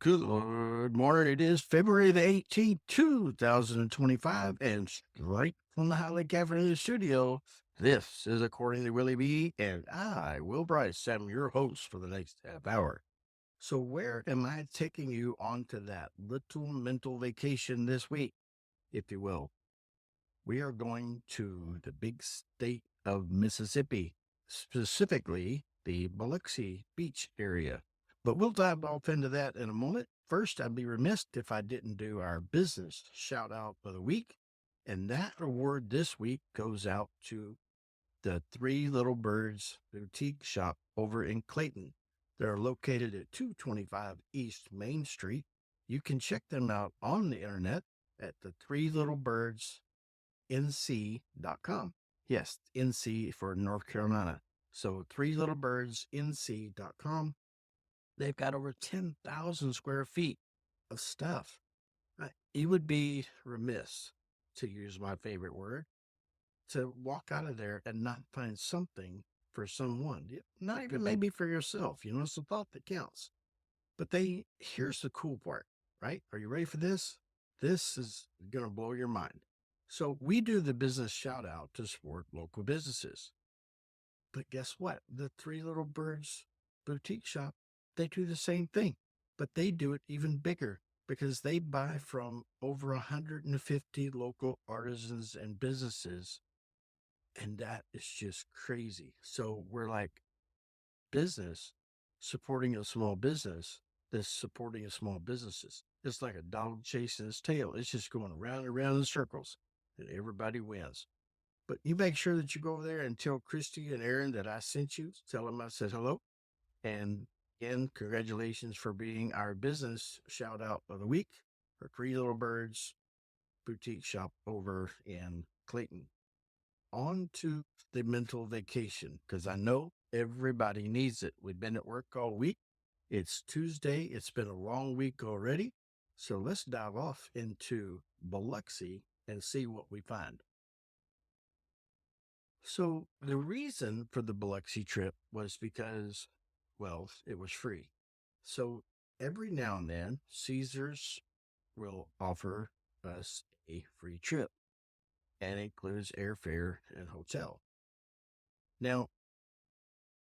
Good morning. It is February the 18th, 2025, and right from the Highly Caffeinated Studio, this is According to Willie B, and I, Will Bryce, am your host for the next half hour. So, where am I taking you onto that little mental vacation this week, if you will? We are going to the big state of Mississippi, specifically the Biloxi Beach area. But we'll dive off into that in a moment. First, I'd be remiss if I didn't do our business shout out for the week. And that award this week goes out to the Three Little Birds Boutique Shop over in Clayton. They're located at 225 East Main Street. You can check them out on the internet at the Three Little Birds nc.com. Yes, NC for North Carolina. So Three Little Birds nc.com. They've got over 10,000 square feet of stuff. You would be remiss, to use my favorite word, to walk out of there and not find something for someone. Not even maybe for yourself. It's the thought that counts. But here's the cool part, right? Are you ready for this? This is going to blow your mind. So we do the business shout out to support local businesses. But guess what? The Three Little Birds Boutique Shop, they do the same thing, but they do it even bigger because they buy from over 150 local artisans and businesses. And that is just crazy. So we're like, business supporting a small business that's supporting a small businesses. It's like a dog chasing its tail. It's just going around and around in circles, and everybody wins. But you make sure that you go over there and tell Christy and Aaron that I sent you. Tell them I said hello. And again, congratulations for being our business shout out of the week for Three Little Birds Boutique Shop over in Clayton. On to the mental vacation, because I know everybody needs it. We've been at work all week. It's Tuesday. It's been a long week already. So let's dive off into Biloxi and see what we find. So the reason for the Biloxi trip was because, well, it was free. So every now and then, Caesars will offer us a free trip, and it includes airfare and hotel. Now,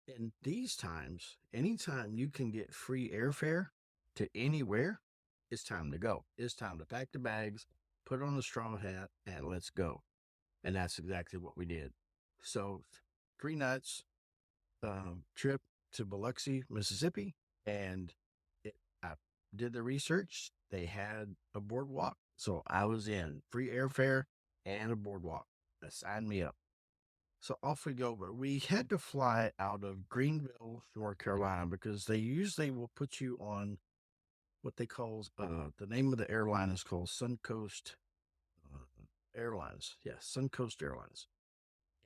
in these times, anytime you can get free airfare to anywhere, it's time to go. It's time to pack the bags, put on the straw hat, and let's go. And that's exactly what we did. So, 3 nights trip to Biloxi, Mississippi, and I did the research. They had a boardwalk, so I was in free airfare and a boardwalk. Sign me up. So off we go. But we had to fly out of Greenville, North Carolina, because they usually will put you on what they call the name of the airline is called Suncoast Airlines. Yes, Suncoast Airlines.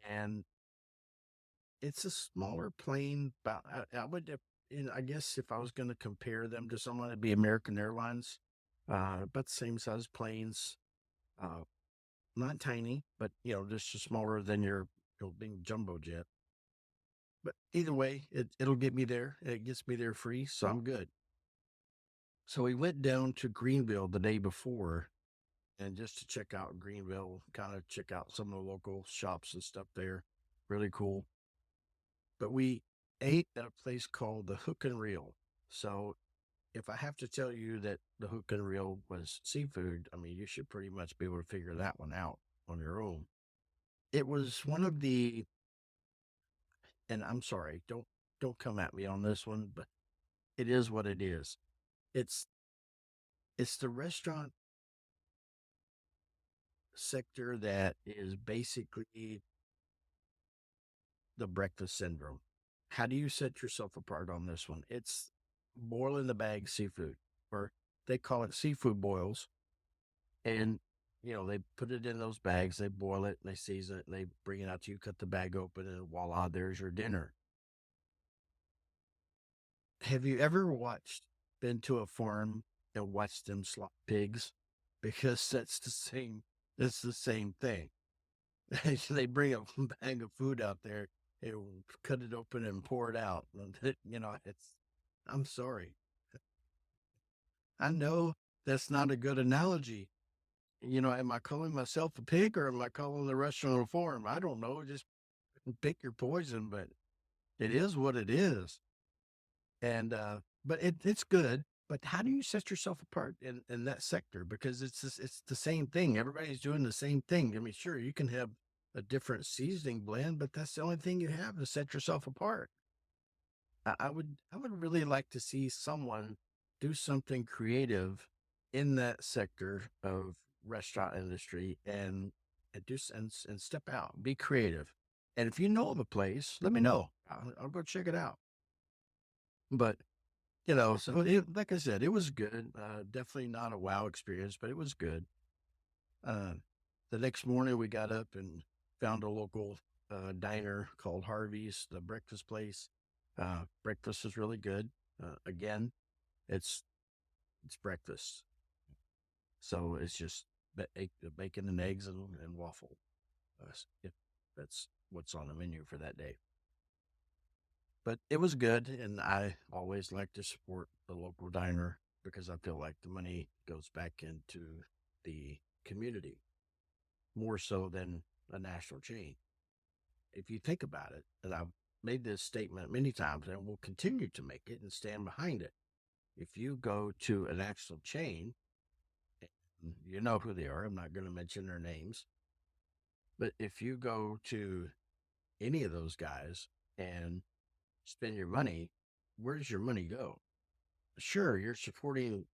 And it's a smaller plane. But I would, I guess, if I was going to compare them to someone, it'd be American Airlines. About the same size planes. Not tiny, but just smaller than your big jumbo jet. But either way, it'll get me there. It gets me there free, so I'm good. So we went down to Greenville the day before, and just to check out Greenville, kind of check out some of the local shops and stuff there. Really cool. But we ate at a place called the Hook and Reel. So if I have to tell you that the Hook and Reel was seafood, I mean, you should pretty much be able to figure that one out on your own. It was one of the, and I'm sorry, don't come at me on this one, but it is what it is. It's it's the restaurant sector that is basically the breakfast syndrome. How do you set yourself apart on this one? It's boil in the bag seafood, or they call it seafood boils. And, they put it in those bags, they boil it, they season it, they bring it out to you, cut the bag open, and voila, there's your dinner. Have you ever been to a farm and watched them slaughter pigs? Because that's the same thing. They bring a bag of food out there, they will cut it open and pour it out. I'm sorry. I know that's not a good analogy. Am I calling myself a pig or am I calling the restaurant a farm? I don't know. Just pick your poison, but it is what it is. And but it's good. But how do you set yourself apart in that sector? Because it's the same thing. Everybody's doing the same thing. I mean, sure, you can have a different seasoning blend, but that's the only thing you have to set yourself apart. I would really like to see someone do something creative in that sector of restaurant industry and step out, be creative. And if you know of a place, let me know. I'll go check it out. But so like I said, it was good. Definitely not a wow experience, but it was good. Uh, the next morning, we got up and found a local diner called Harvey's, the breakfast place. Breakfast is really good. Again, it's it's breakfast, so it's just bacon and eggs and waffle. If that's what's on the menu for that day. But it was good, and I always like to support the local diner because I feel like the money goes back into the community more so than a national chain. If you think about it, and I've made this statement many times and will continue to make it and stand behind it. If you go to a national chain, you know who they are. I'm not going to mention their names. But if you go to any of those guys and spend your money, where does your money go? Sure, you're supporting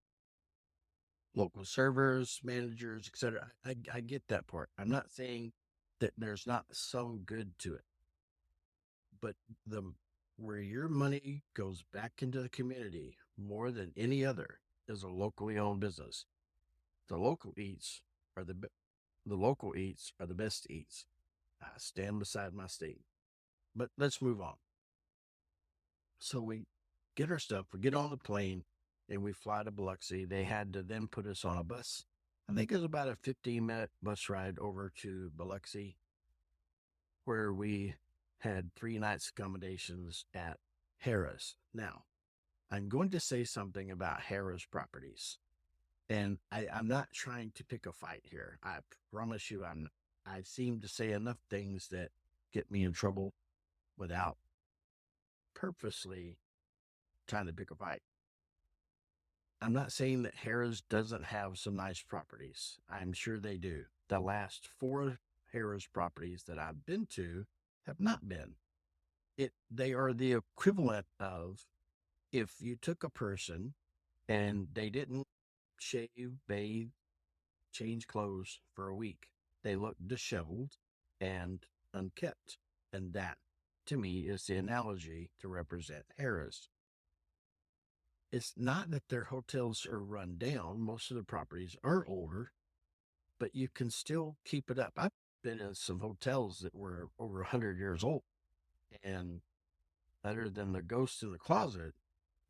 local servers, managers, etc. I get that part. I'm not saying that there's not some good to it, but the where your money goes back into the community more than any other is a locally owned business. The local eats are the local eats are the best eats. I stand beside my state. But let's move on. So we get our stuff, we get on the plane, and we fly to Biloxi. They had to then put us on a bus. I think it was about a 15-minute bus ride over to Biloxi, where we had 3 nights accommodations at Harris. Now, I'm going to say something about Harris properties. And I'm not trying to pick a fight here. I promise you, I seem to say enough things that get me in trouble without purposely trying to pick a fight. I'm not saying that Harris doesn't have some nice properties. I'm sure they do. The last 4 Harris properties that I've been to have not been. They are the equivalent of if you took a person and they didn't shave, bathe, change clothes for a week. They look disheveled and unkept. And that, to me, is the analogy to represent Harris. It's not that their hotels are run down. Most of the properties are older, but you can still keep it up. I've been in some hotels that were over 100 years old, and other than the ghost in the closet,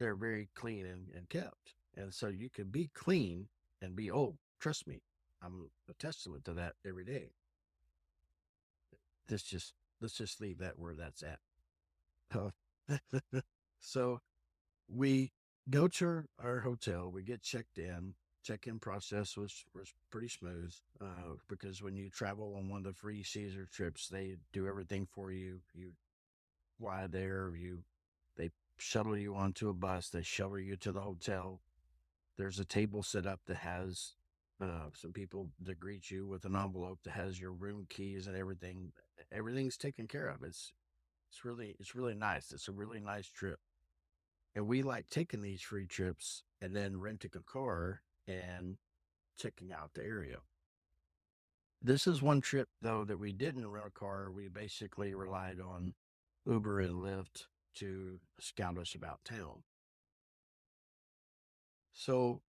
they're very clean and kept. And so you can be clean and be old. Trust me, I'm a testament to that every day. This just let's just leave that where that's at. Uh, so we go to our hotel. We get checked in. Check-in process was pretty smooth because when you travel on one of the free Caesar trips, they do everything for you. You fly there. They shuttle you onto a bus. They shuttle you to the hotel. There's a table set up that has some people to greet you with an envelope that has your room keys and everything. Everything's taken care of. It's really nice. It's a really nice trip. And we like taking these free trips and then renting a car and checking out the area. This is one trip though that we didn't rent a car. We basically relied on Uber and Lyft to scout us about town. So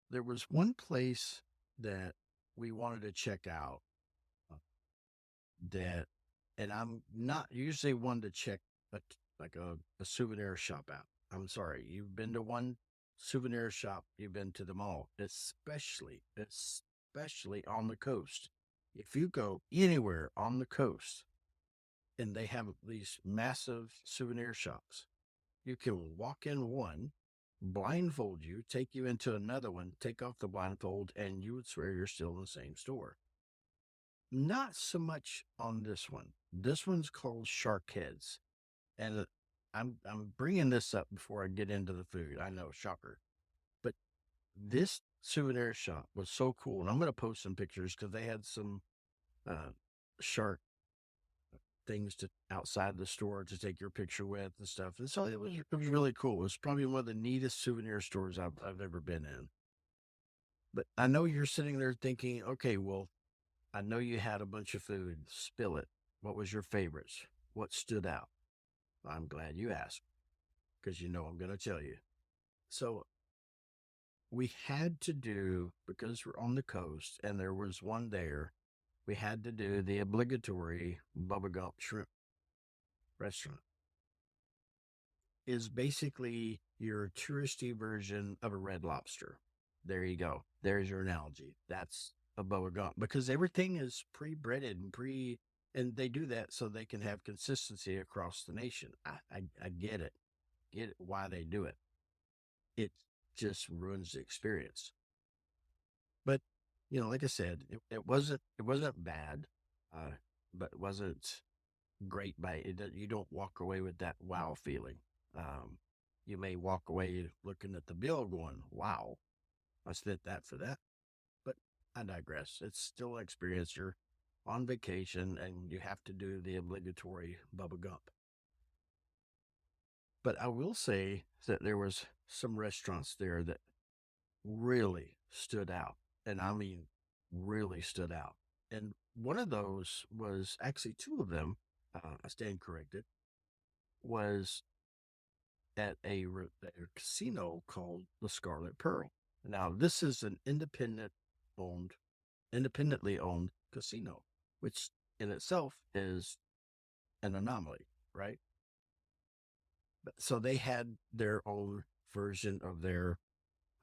there was one place that we wanted to check out uh, that, and I'm not usually one to check a, like a souvenir shop out. I'm sorry, you've been to one souvenir shop, you've been to them all, especially on the coast. If you go anywhere on the coast and they have these massive souvenir shops, you can walk in one blindfold you, take you into another one, take off the blindfold, and you would swear you're still in the same store. Not so much on this one. This one's called Shark Heads, and I'm bringing this up before I get into the food. I know, shocker, but this souvenir shop was so cool, and I'm going to post some pictures because they had some uh, shark things to outside the store to take your picture with and stuff. And so it was really cool. It was probably one of the neatest souvenir stores I've ever been in. But I know you're sitting there thinking, okay, well, I know you had a bunch of food. Spill it. What was your favorites? What stood out? I'm glad you asked because you know I'm going to tell you. So we had to do, because we're on the coast and there was one there, we had to do the obligatory Bubba Gump Shrimp restaurant. Is basically your touristy version of a Red Lobster. There you go. There's your analogy. That's a Bubba Gump because everything is pre-breaded and and they do that so they can have consistency across the nation. I get it why they do it. It just ruins the experience. But like I said, it wasn't bad, uh, but it wasn't great by it. You don't walk away with that wow feeling. Um, you may walk away looking at the bill going, wow, I spent that for that. But I digress. It's still an experience. You're on vacation and you have to do the obligatory Bubba Gump. But I will say that there was some restaurants there that really stood out. And I mean, really stood out. And one of those was actually two of them, I stand corrected, was at a casino called the Scarlet Pearl. Now, this is an owned, independently owned casino, which in itself is an anomaly, right? But so they had their own version of their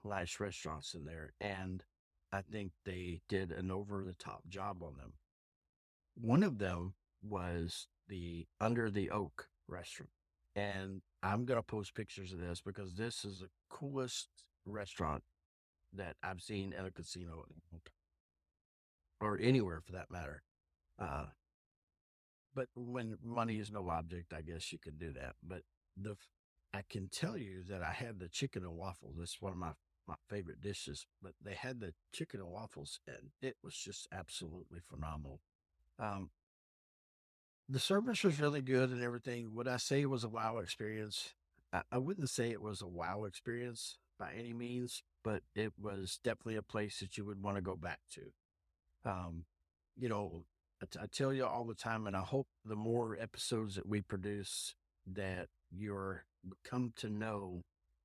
nice restaurants in there, and I think they did an over the top job on them. One of them was the Under the Oak restaurant. And I'm going to post pictures of this because this is the coolest restaurant that I've seen at a casino or anywhere for that matter. Uh, but when money is no object, I guess you could do that. But the I can tell you that I had the chicken and waffles. That's one of my favorite dishes. But they had the chicken and waffles, and it was just absolutely phenomenal. Um, the service was really good and everything. Would I say it was a wow experience? I wouldn't say it was a wow experience by any means, but it was definitely a place that you would want to go back to. Um, you know, I tell you all the time, and I hope the more episodes that we produce, that you're come to know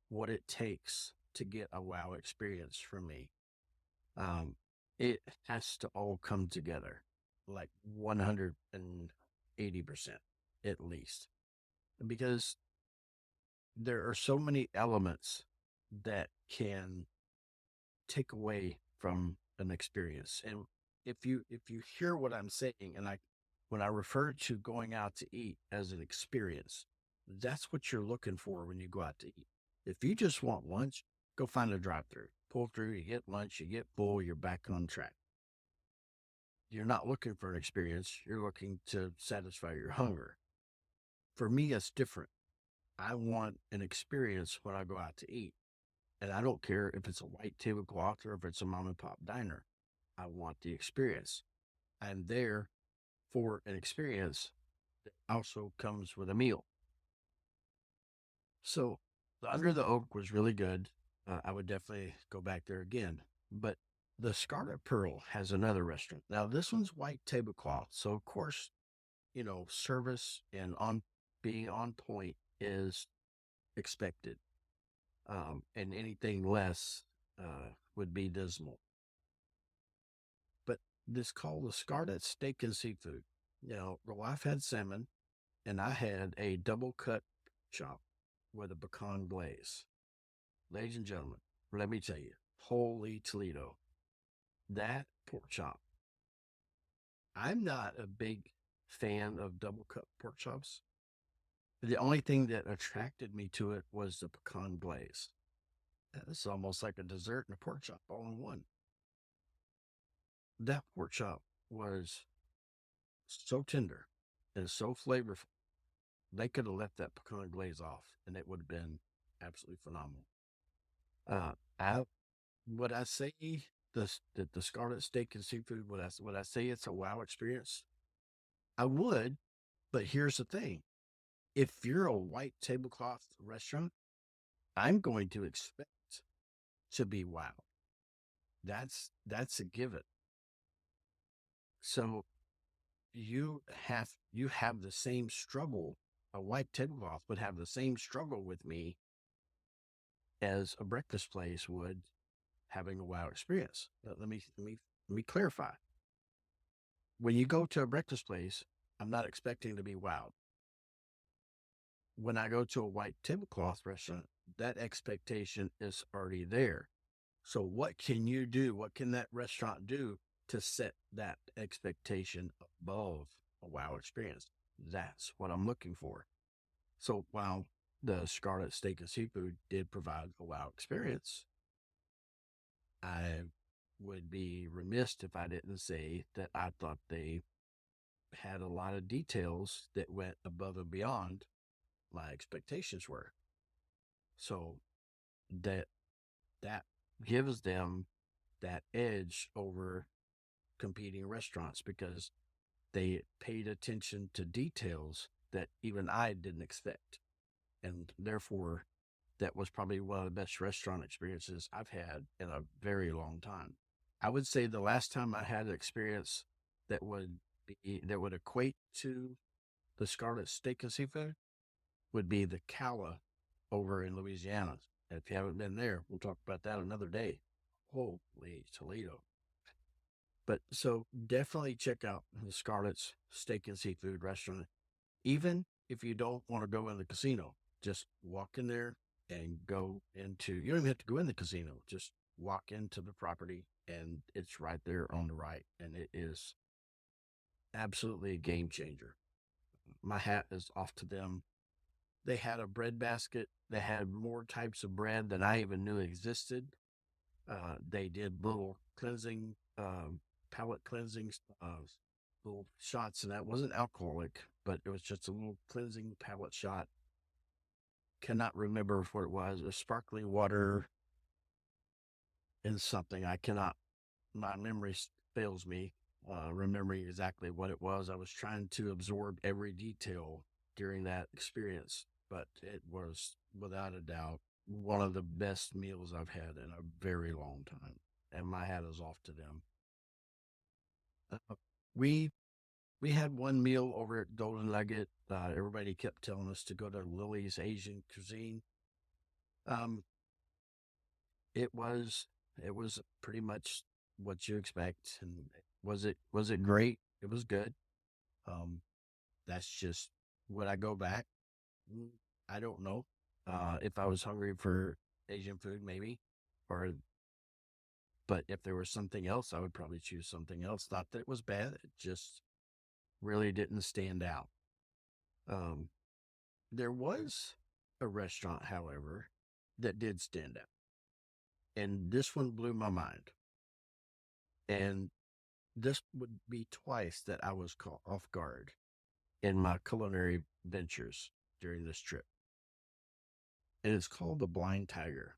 what it takes to get a wow experience from me. Um, it has to all come together like 180% at least, because there are so many elements that can take away from an experience. And if you hear what I'm saying, and when I refer to going out to eat as an experience, that's what you're looking for when you go out to eat. If you just want lunch, go find a drive-through, pull through, you get lunch, you get full, you're back on track. You're not looking for an experience, you're looking to satisfy your hunger. For me, it's different. I want an experience when I go out to eat. And I don't care if it's a white tablecloth or if it's a mom and pop diner. I want the experience. I'm there for an experience that also comes with a meal. So the Under the Oak was really good. I would definitely go back there again. But the Scarlet Pearl has another restaurant. Now this one's white tablecloth. So of course, service and on being on point is expected. And anything less would be dismal. But this called the Scarlet Steak and Seafood. The wife had salmon, and I had a double cut chop with a pecan glaze. Ladies and gentlemen, let me tell you, holy Toledo, that pork chop. I'm not a big fan of double cut pork chops. The only thing that attracted me to it was the pecan glaze. It's almost like a dessert and a pork chop all in one. That pork chop was so tender and so flavorful. They could have left that pecan glaze off, and it would have been absolutely phenomenal. Uh, I would I say the Scarlet Steak and Seafood? Would I say it's a wow experience? I would, but here's the thing: if you're a white tablecloth restaurant, I'm going to expect to be wow. That's a given. So you have the same struggle. A white tablecloth would have the same struggle with me as a breakfast place would having a wow experience. Let me clarify. When you go to a breakfast place, I'm not expecting to be wowed. When I go to a white tablecloth restaurant, that expectation is already there. So what can you do? What can that restaurant do to set that expectation above a wow experience? That's what I'm looking for. So while the Scarlet Steak and Seafood did provide a wow experience, I would be remiss if I didn't say that I thought they had a lot of details that went above and beyond my expectations were. So that that gives them that edge over competing restaurants because they paid attention to details that even I didn't expect. And therefore, that was probably one of the best restaurant experiences I've had in a very long time. I would say the last time I had an experience that would equate to the Scarlet Steak and Seafood would be the Cala over in Louisiana. And if you haven't been there, we'll talk about that another day. Holy Toledo. But so definitely check out the Scarlet's Steak and Seafood restaurant. Even if you don't want to go in the casino, just walk in there and go into, you don't even have to go in the casino, just walk into the property and it's right there on the right. And it is absolutely a game changer. My hat is off to them. They had a bread basket that had more types of bread than I even knew existed. They did little cleansing, palate cleansing, little shots, and that wasn't alcoholic, but it was just a little cleansing palate shot. Cannot remember what it was. A sparkling water and something. I cannot. My memory fails me. Remembering exactly what it was. I was trying to absorb every detail during that experience, but it was without a doubt one of the best meals I've had in a very long time. And my hat is off to them. Uh, we we had one meal over at Golden Nugget. Everybody kept telling us to go to Lily's Asian Cuisine. Um, it was pretty much what you expect. And was it great? It was good. Um, that's just would I go back? Mm, I don't know. If I was hungry for Asian food, maybe, or but if there was something else, I would probably choose something else. Not that it was bad; it just really didn't stand out. Um, there was a restaurant, however, that did stand out, and this one blew my mind. And this would be twice that I was caught off guard in my culinary ventures during this trip. And it's called the Blind Tiger.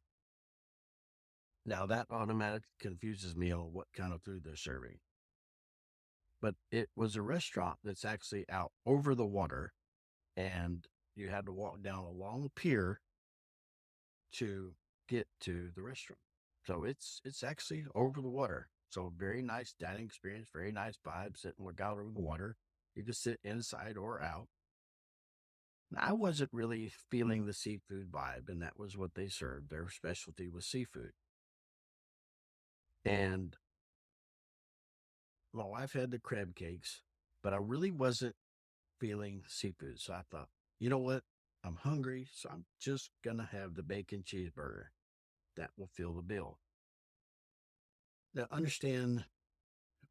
Now, that automatically confuses me on what kind of food they're serving. But it was a restaurant that's actually out over the water, and you had to walk down a long pier to get to the restaurant. So it's actually over the water. So very nice dining experience, very nice vibe sitting look out over the water. You can sit inside or out. I wasn't really feeling the seafood vibe, and that was what they served. Their specialty was seafood. And my wife had the crab cakes, but I really wasn't feeling seafood. So I thought, you know what? I'm hungry, so I'm just gonna have the bacon cheeseburger. That will fill the bill. Now, understand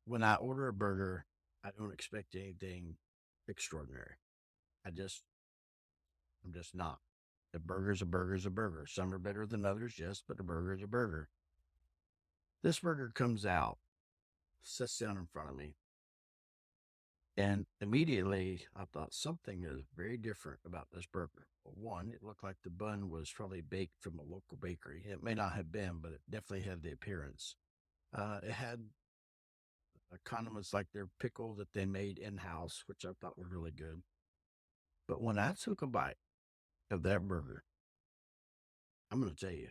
when I order a burger, I don't expect anything extraordinary. I just, I'm just not. A burger's a burger's a burger. Some are better than others, yes, but a burger's a burger. This burger comes out, sits down in front of me, and immediately I thought something is very different about this burger. Well, one, it looked like the bun was probably baked from a local bakery. It may not have been, but it definitely had the appearance. It had condiments like their pickle that they made in house, which I thought were really good. But when I took a bite of that burger, I'm going to tell you,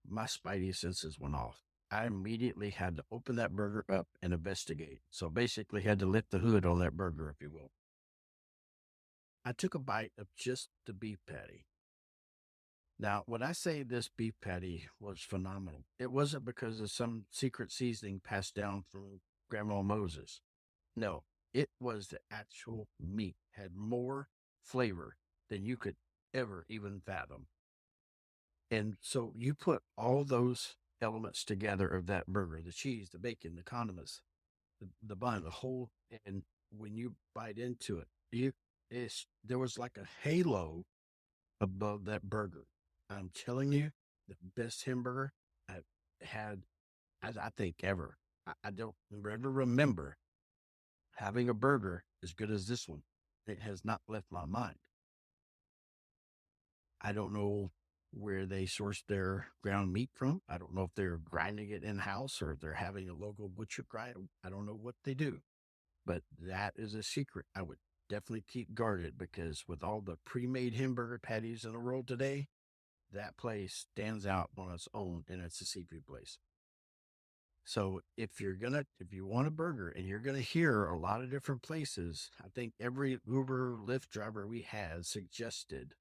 my spidey senses went off. I immediately had to open that burger up and investigate. So basically, had to lift the hood on that burger, if you will. I took a bite of just the beef patty. Now, when I say this beef patty was phenomenal, it wasn't because of some secret seasoning passed down from Grandma Moses. No, it was the actual meat, had more flavor than you could ever even fathom. And so you put all those elements together of that burger, the cheese, the bacon, the condiments, the bun, the whole, and when you bite into it, there was like a halo above that burger. I'm telling you, the best hamburger I've had, I think, ever. I don't ever remember having a burger as good as this one. It has not left my mind. I don't know where they source their ground meat from. I don't know if they're grinding it in house or if they're having a local butcher grind. I don't know what they do, but that is a secret I would definitely keep guarded because with all the pre made hamburger patties in the world today, that place stands out on its own and it's a seafood place. So if you want a burger and you're gonna hear a lot of different places, I think every Uber Lyft driver we had suggested,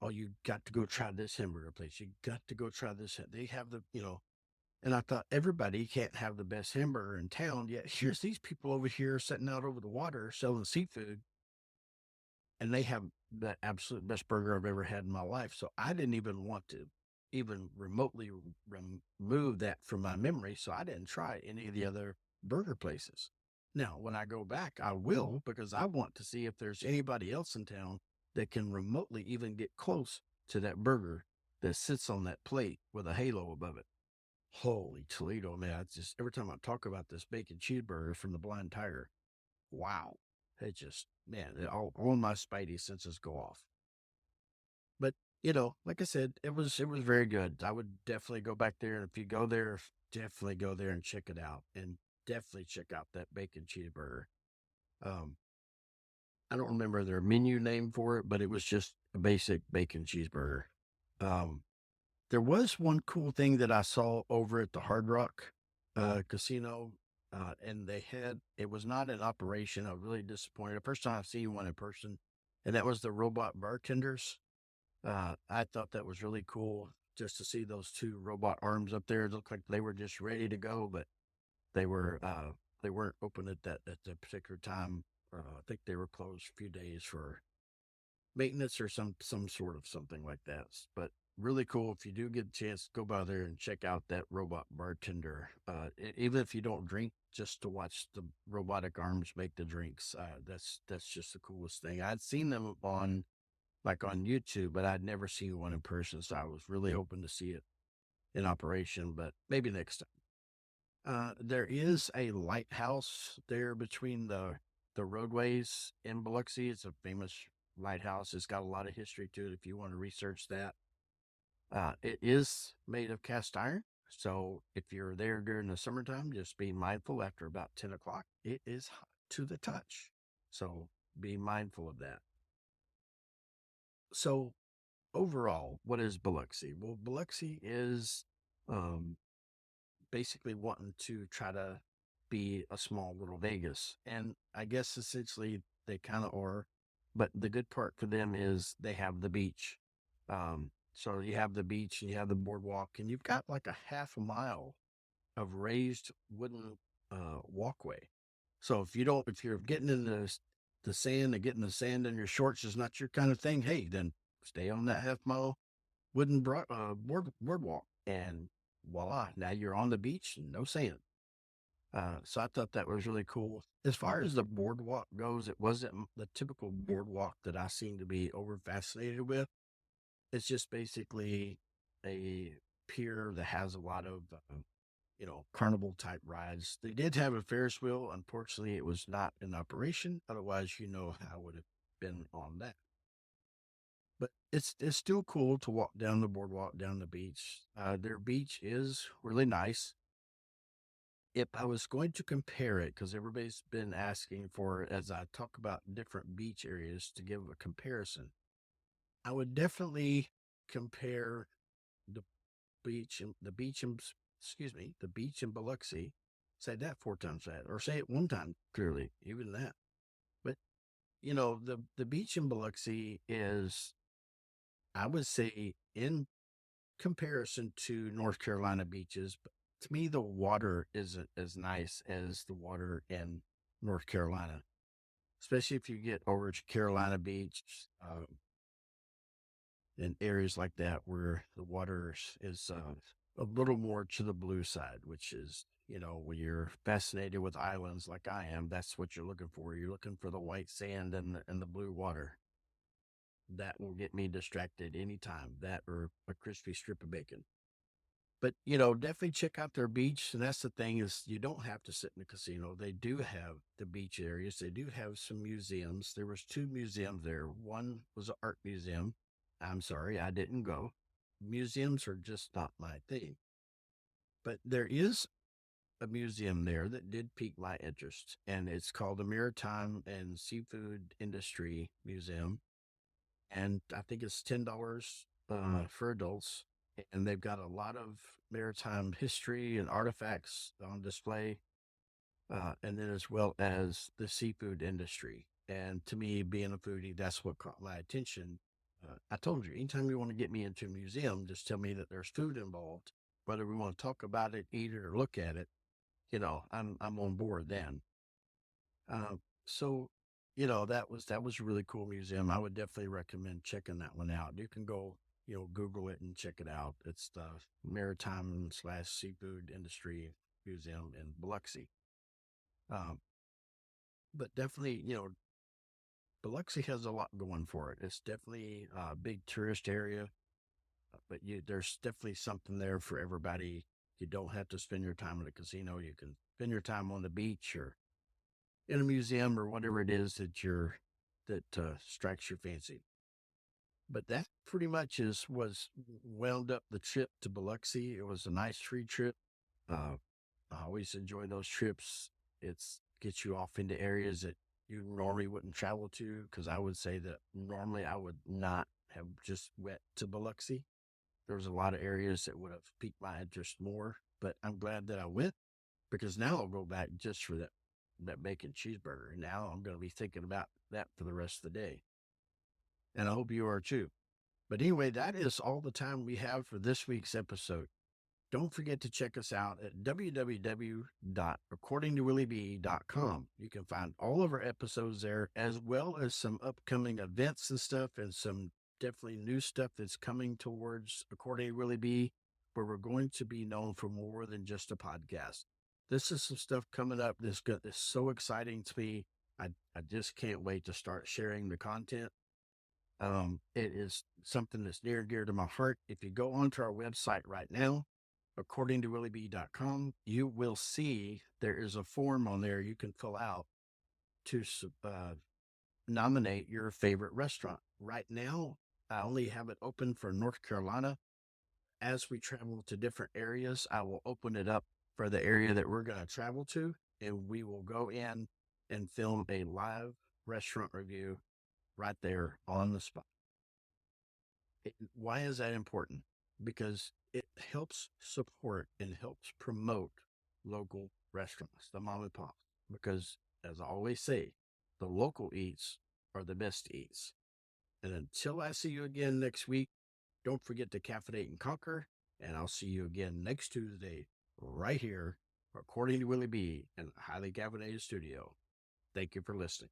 oh, you got to go try this hamburger place. You got to go try this. They have and I thought everybody can't have the best hamburger in town. Yet here's these people over here sitting out over the water selling seafood and they have the absolute best burger I've ever had in my life. So I didn't even want to even remotely remove that from my memory. So I didn't try any of the other burger places. Now, when I go back, I will because I want to see if there's anybody else in town that can remotely even get close to that burger that sits on that plate with a halo above it. Holy Toledo, man. It's just every time I talk about this bacon cheeseburger from the Blind Tiger, wow. It just, man, all my spidey senses go off. But, like I said, it was very good. I would definitely go back there. And if you go there, definitely go there and check it out. And definitely check out that bacon cheeseburger. Um, I don't remember their menu name for it, but it was just a basic bacon cheeseburger. Um, there was one cool thing that I saw over at the Hard Rock Casino, and it was not in operation. I was really disappointed. The first time I've seen one in person, and that was the robot bartenders. I thought that was really cool just to see those two robot arms up there. It looked like they were just ready to go, but they weren't open at that particular time. I think they were closed a few days for maintenance or some sort of something like that. But really cool. If you do get a chance, go by there and check out that robot bartender. Even if you don't drink, just to watch the robotic arms make the drinks. That's just the coolest thing. I'd seen them on YouTube, but I'd never seen one in person. So I was really hoping to see it in operation, but maybe next time. There is a lighthouse there between the roadways in Biloxi. It's a famous lighthouse. It's got a lot of history to it if you want to research that. It is made of cast iron. So if you're there during the summertime, just be mindful after about 10 o'clock. It is hot to the touch. So be mindful of that. So overall, what is Biloxi? Well, Biloxi is um, basically wanting to try to be a small little Vegas. And I guess essentially they kind of are. But the good part for them is they have the beach. So you have the beach and you have the boardwalk, and you've got like a half a mile of raised wooden walkway. So if you're getting in the sand and getting the sand in your shorts is not your kind of thing, hey, then stay on that half mile wooden boardwalk, and voila, now you're on the beach, no sand. So I thought that was really cool. As far as the boardwalk goes, it wasn't the typical boardwalk that I seem to be over fascinated with. It's just basically a pier that has a lot of, carnival type rides. They did have a Ferris wheel. Unfortunately, it was not in operation. Otherwise, how I would have been on that. But it's still cool to walk down the boardwalk, down the beach. Their beach is really nice. If I was going to compare it, because everybody's been asking for it as I talk about different beach areas to give a comparison, I would definitely compare the the beach in Biloxi. Say that four times that, or say it one time clearly, even that. But the beach in Biloxi is, I would say, in comparison to North Carolina beaches, but to me, the water isn't as nice as the water in North Carolina, especially if you get over to Carolina Beach, in areas like that where the water is a little more to the blue side, which is, when you're fascinated with islands like I am, that's what you're looking for. You're looking for the white sand and the blue water. That will get me distracted anytime. That or a crispy strip of bacon. But definitely check out their beach. And that's the thing, is you don't have to sit in a casino. They do have the beach areas. They do have some museums. There was two museums there. One was an art museum. I'm sorry, I didn't go. Museums are just not my thing. But there is a museum there that did pique my interest, and it's called the Maritime and Seafood Industry Museum. And I think it's $10 for adults. And they've got a lot of maritime history and artifacts on display, and then as well as the seafood industry. And to me, being a foodie, that's what caught my attention. I told you, anytime you want to get me into a museum, just tell me that there's food involved. Whether we want to talk about it, eat it, or look at it, I'm on board then. So, that was a really cool museum. I would definitely recommend checking that one out. You can go, Google it and check it out. It's the Maritime slash Seafood Industry Museum in Biloxi. Um, but definitely, Biloxi has a lot going for it. It's definitely a big tourist area, but there's definitely something there for everybody. You don't have to spend your time at a casino. You can spend your time on the beach or in a museum or whatever it is that strikes your fancy. But that pretty much was wound up the trip to Biloxi. It was a nice free trip. Uh, I always enjoy those trips. It's gets you off into areas that you normally wouldn't travel to. Because I would say that normally I would not have just went to Biloxi. There was a lot of areas that would have piqued my interest more. But I'm glad that I went, because now I'll go back just for that bacon cheeseburger. And now I'm going to be thinking about that for the rest of the day. And I hope you are too. But anyway, that is all the time we have for this week's episode. Don't forget to check us out at www.accordingtowillieb.com. You can find all of our episodes there, as well as some upcoming events and stuff, and some definitely new stuff that's coming towards According to Willie B, where we're going to be known for more than just a podcast. This is some stuff coming up that's so exciting to me. I just can't wait to start sharing the content. It is something that's near and dear to my heart. If you go onto our website right now, accordingtowillieb.com, you will see there is a form on there you can fill out to nominate your favorite restaurant. Right now, I only have it open for North Carolina. As we travel to different areas, I will open it up for the area that we're going to travel to, and we will go in and film a live restaurant review right there on the spot. Why is that important? Because it helps support and helps promote local restaurants, the mom and pop. Because, as I always say, the local eats are the best eats. And until I see you again next week, don't forget to caffeinate and conquer. And I'll see you again next Tuesday, right here, according to Willie B, in a highly caffeinated studio. Thank you for listening.